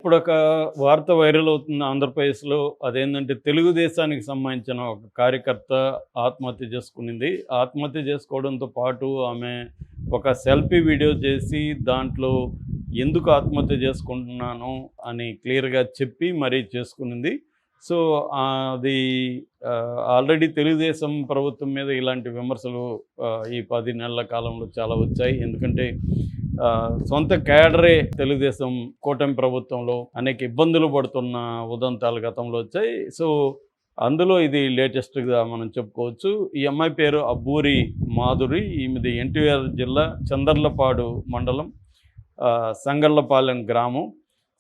ఇప్పుడొక వార్త వైరల్ అవుతుంది ఆంధ్రప్రదేశ్‌లో. అదేంటంటే తెలుగుదేశానికి సంబంధించిన ఒక కార్యకర్త ఆత్మహత్య చేసుకునింది. ఆత్మహత్య చేసుకోవడంతో పాటు ఆమె ఒక సెల్ఫీ వీడియో చేసి దాంట్లో ఎందుకు ఆత్మహత్య చేసుకుంటున్నాను అని క్లియర్‌గా చెప్పి మరీ చేసుకునింది. సో, అది ఆల్రెడీ తెలుగుదేశం ప్రభుత్వం మీద ఇలాంటి విమర్శలు ఈ 10 నెలల కాలంలో చాలా వచ్చాయి. ఎందుకంటే సొంత క్యాడరే తెలుగుదేశం కూటమి ప్రభుత్వంలో అనేక ఇబ్బందులు పడుతున్న ఉదంతాలు గతంలో వచ్చాయి. సో, అందులో ఇది లేటెస్ట్‌గా మనం చెప్పుకోవచ్చు. ఈ అమ్మాయి పేరు అబ్బూరి మాధురి. ఈమెది ఎన్టీఆర్ జిల్లా చందర్లపాడు మండలం సంగళ్ళపాలెం గ్రామం.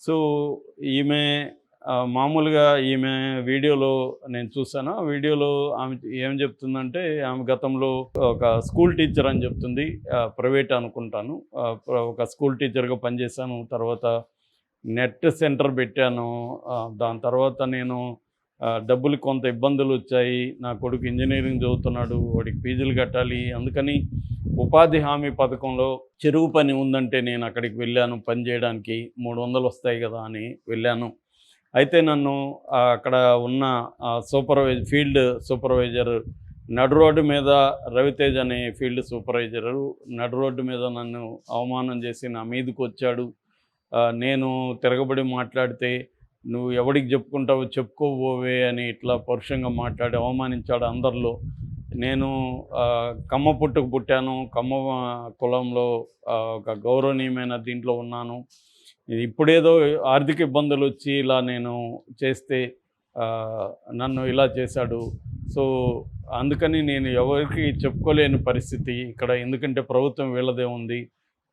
సో, ఈమె మామూలుగా ఈమె వీడియోలో నేను చూసాను. ఆ వీడియోలో ఆమె ఏం చెప్తుందంటే, ఆమె గతంలో ఒక స్కూల్ టీచర్ అని చెప్తుంది. ప్రైవేట్ అనుకుంటాను. ఒక స్కూల్ టీచర్‌గా పనిచేశాను. తర్వాత నెట్ సెంటర్ పెట్టాను. దాని తర్వాత నేను డబ్బులు కొంత ఇబ్బందులు వచ్చాయి. నా కొడుకు ఇంజనీరింగ్ చదువుతున్నాడు. వాడికి ఫీజులు కట్టాలి. అందుకని ఉపాధి హామీ పథకంలో చెరువు పని ఉందంటే నేను అక్కడికి వెళ్ళాను పని చేయడానికి. 300 వస్తాయి కదా అని వెళ్ళాను. అయితే నన్ను అక్కడ ఉన్న ఫీల్డ్ సూపర్వైజర్ నడు రోడ్డు మీద రవితేజ్ అనే ఫీల్డ్ సూపర్వైజరు నడు రోడ్డు మీద నన్ను అవమానం చేసి నా మీదకి వచ్చాడు. నేను తిరగబడి మాట్లాడితే నువ్వు ఎవడికి చెప్పుకుంటావో చెప్పుకోబోవే అని ఇట్లా పరుషంగా మాట్లాడి అవమానించాడు అందరిలో. నేను కమ్మ పుట్టుకు పుట్టాను. కమ్మ కులంలో ఒక గౌరవనీయమైన దీంట్లో ఉన్నాను. ఇప్పుడేదో ఆర్థిక ఇబ్బందులు వచ్చి ఇలా నేను చేస్తే నన్ను ఇలా చేశాడు. సో, అందుకని నేను ఎవరికి చెప్పుకోలేని పరిస్థితి ఇక్కడ. ఎందుకంటే ప్రభుత్వం వీళ్ళదే ఉంది.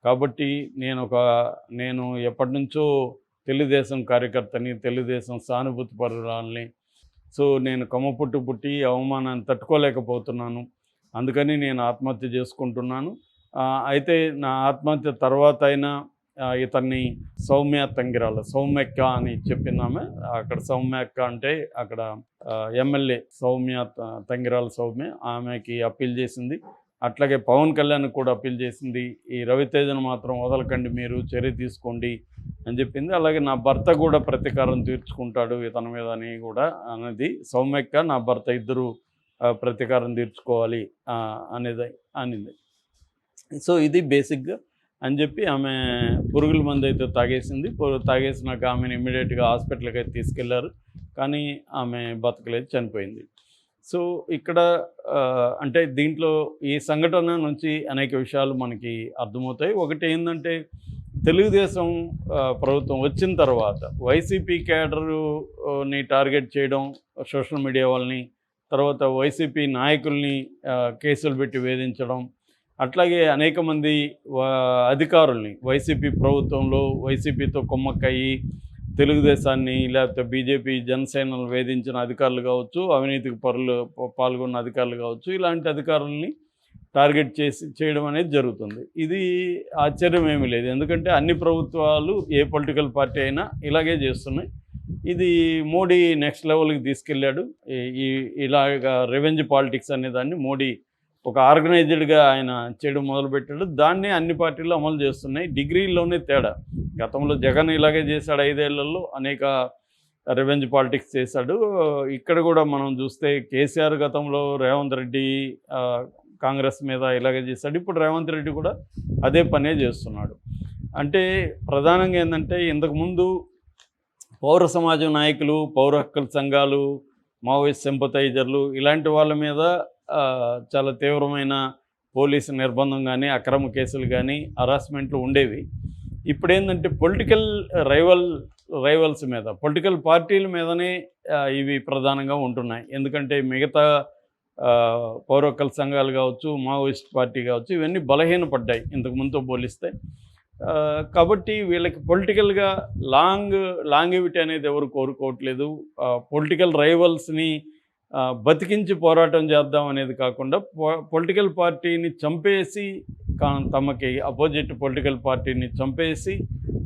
కాబట్టి నేను ఎప్పటినుంచో తెలుగుదేశం కార్యకర్తని, తెలుగుదేశం సానుభూతి పరురాల్ని. సో, నేను కమ్మ పుట్టి అవమానాన్ని తట్టుకోలేకపోతున్నాను. అందుకని నేను ఆత్మహత్య చేసుకుంటున్నాను. అయితే నా ఆత్మహత్య తర్వాత అయినా ఇతన్ని సౌమ్యక్క అని చెప్పిందామె. అక్కడ సౌమ్యక్క అంటే అక్కడ ఎమ్మెల్యే తంగిరాల సౌమ్య ఆమెకి అప్పీల్ చేసింది. అట్లాగే పవన్ కళ్యాణ్కి కూడా అప్పీల్ చేసింది. ఈ రవితేజను మాత్రం వదలకండి, మీరు చర్య తీసుకోండి అని చెప్పింది. అలాగే నా భర్త కూడా ప్రతీకారం తీర్చుకుంటాడు ఇతని మీద అని కూడా అనేది. సౌమ్యక్క నా భర్త ఇద్దరు ప్రతీకారం తీర్చుకోవాలి అనింది. సో, ఇది బేసిక్గా అని చెప్పి ఆమె పురుగుల మందు అయితే తాగేసింది. తాగేసినాక ఆమెను ఇమ్మీడియట్గా హాస్పిటల్కి అయితే తీసుకెళ్లారు. కానీ ఆమె బతకలేదు, చనిపోయింది. సో, ఇక్కడ అంటే దీంట్లో ఈ సంఘటన నుంచి అనేక విషయాలు మనకి అర్థమవుతాయి. ఒకటి ఏంటంటే, తెలుగుదేశం ప్రభుత్వం వచ్చిన తర్వాత వైసీపీ క్యాడర్ని టార్గెట్ చేయడం, సోషల్ మీడియా వాళ్ళని, తర్వాత వైసీపీ నాయకుల్ని కేసులు పెట్టి వేధించడం, అట్లాగే అనేక మంది అధికారుల్ని వైసీపీ ప్రభుత్వంలో వైసీపీతో కుమ్మక్కయ్యి తెలుగుదేశాన్ని లేకపోతే బీజేపీ జనసేనలు వేధించిన అధికారులు కావచ్చు, అవినీతికి పాల్గొన్న అధికారులు కావచ్చు, ఇలాంటి అధికారుల్ని టార్గెట్ చేయడం అనేది జరుగుతుంది. ఇది ఆశ్చర్యం ఏమీ లేదు. ఎందుకంటే అన్ని ప్రభుత్వాలు ఏ పొలిటికల్ పార్టీ అయినా ఇలాగే చేస్తున్నాయి. ఇది మోడీ నెక్స్ట్ లెవెల్కి తీసుకెళ్ళాడు. ఇలాగ రివెంజ్ పాలిటిక్స్ అనే దాన్ని మోడీ ఒక ఆర్గనైజ్డ్గా ఆయన చేయడం మొదలుపెట్టాడు. దాన్నే అన్ని పార్టీలు అమలు చేస్తున్నాయి. డిగ్రీలోనే తేడా. గతంలో జగన్ ఇలాగే చేశాడు. 5 ఏళ్లలో అనేక రివెంజ్ పాలిటిక్స్ చేశాడు. ఇక్కడ కూడా మనం చూస్తే కేసీఆర్ గతంలో రేవంత్ రెడ్డి కాంగ్రెస్ మీద ఇలాగే చేశాడు. ఇప్పుడు రేవంత్ రెడ్డి కూడా అదే పనే చేస్తున్నాడు. అంటే ప్రధానంగా ఏంటంటే, ఇంతకుముందు పౌర సమాజం నాయకులు, పౌర హక్కుల సంఘాలు, మావోయిస్ట్ సింపథైజర్లు ఇలాంటి వాళ్ళ మీద చాలా తీవ్రమైన పోలీసు నిర్బంధం కానీ, అక్రమ కేసులు కానీ, హరాస్మెంట్లు ఉండేవి. ఇప్పుడేంటంటే పొలిటికల్ రైవల్స్ మీద, పొలిటికల్ పార్టీల మీదనే ఇవి ప్రధానంగా ఉంటున్నాయి. ఎందుకంటే మిగతా పౌర హక్కుల సంఘాలు కావచ్చు, మావోయిస్ట్ పార్టీ కావచ్చు, ఇవన్నీ బలహీనపడ్డాయి ఇంతకుముందుతో పోలిస్తే. కాబట్టి వీళ్ళకి పొలిటికల్గా లాంగివిటీ అనేది ఎవరు కోరుకోవట్లేదు. పొలిటికల్ రైవల్స్ని బతికించి పోరాటం చేద్దాం అనేది కాకుండా పొలిటికల్ పార్టీని చంపేసి, తమకి అపోజిట్ పొలిటికల్ పార్టీని చంపేసి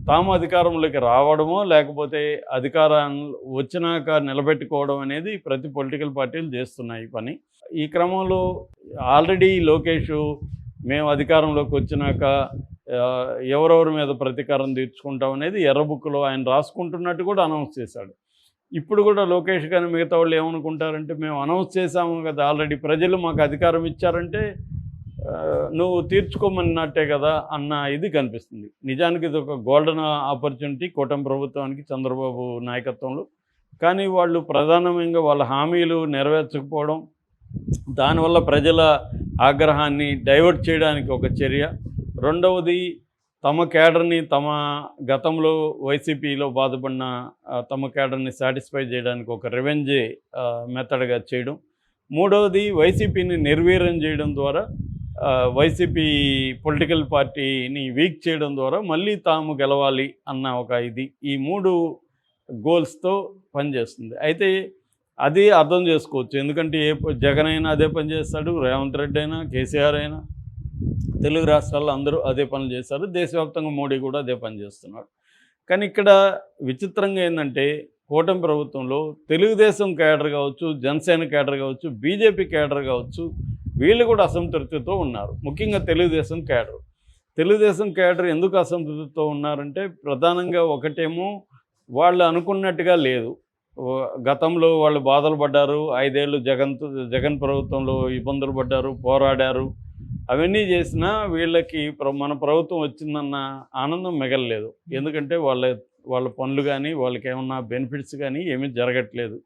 తాము అధికారంలోకి రావడమో, లేకపోతే అధికారం వచ్చినాక నిలబెట్టుకోవడం అనేది ప్రతి పొలిటికల్ పార్టీలు చేస్తున్నాయి ఈ పని. ఈ క్రమంలో ఆల్రెడీ లోకేష్ మేము అధికారంలోకి వచ్చినాక ఎవరెవరి మీద ప్రతీకారం తీర్చుకుంటాం అనేది ఎర్ర బుక్‌లో ఆయన రాసుకుంటున్నట్టు కూడా అనౌన్స్ చేశాడు. ఇప్పుడు కూడా లోకేష్ గాని మిగతా వాళ్ళు ఏమనుకుంటారంటే, మేము అనౌన్స్ చేసాము కదా ఆల్రెడీ, ప్రజలు మాకు అధికారం ఇచ్చారంటే నువ్వు తీర్చుకోమన్నట్టే కదా అన్న ఇది కనిపిస్తుంది. నిజానికి ఇది ఒక గోల్డెన్ ఆపర్చునిటీ కూటమి ప్రభుత్వానికి చంద్రబాబు నాయకత్వంలో. కానీ వాళ్ళు ప్రధానంగా వాళ్ళ హామీలు నెరవేర్చకపోవడం, దానివల్ల ప్రజల ఆగ్రహాన్ని డైవర్ట్ చేయడానికి ఒక చర్య. రెండవది, తమ కేడర్‌ని గతంలో వైసీపీలో బాధపడిన తమ కేడర్‌ని సాటిస్ఫై చేయడానికి ఒక రివెంజ్ మెథడ్‌గా చేయడం. మూడవది, వైసీపీని నిర్వీర్యం చేయడం ద్వారా వైసీపీ పొలిటికల్ పార్టీని వీక్ చేయడం ద్వారా మళ్ళీ తాము గెలవాలి అన్న ఒక ఇది. ఈ 3 గోల్స్‌తో పనిచేస్తుంది. అయితే అది అర్థం చేసుకోవచ్చు. ఎందుకంటే జగన్ అయినా అదే పని చేస్తాడు, రేవంత్ రెడ్డి అయినా, కేసీఆర్ అయినా, తెలుగు రాష్ట్రాల్లో అందరూ అదే పనులు చేశారు. దేశవ్యాప్తంగా మోడీ కూడా అదే పని చేస్తున్నాడు. కానీ ఇక్కడ విచిత్రంగా ఏందంటే, కూటమి ప్రభుత్వంలో తెలుగుదేశం కేడర్ కావచ్చు, జనసేన కేడర్ కావచ్చు, బీజేపీ కేడర్ కావచ్చు, వీళ్ళు కూడా అసంతృప్తితో ఉన్నారు. ముఖ్యంగా తెలుగుదేశం కేడర్ ఎందుకు అసంతృప్తితో ఉన్నారంటే, ప్రధానంగా ఒకటేమో వాళ్ళు అనుకున్నట్టుగా లేదు. గతంలో వాళ్ళు బాధలు పడ్డారు. 5 ఏళ్ళు జగన్ ప్రభుత్వంలో ఇబ్బందులు పడ్డారు, పోరాడారు. అవన్నీ చేసినా వీళ్ళకి మన ప్రభుత్వం వచ్చిందన్న ఆనందం మిగలలేదు. ఎందుకంటే వాళ్ళ పనులు కానీ, వాళ్ళకేమన్నా బెనిఫిట్స్ కానీ ఏమీ జరగట్లేదు.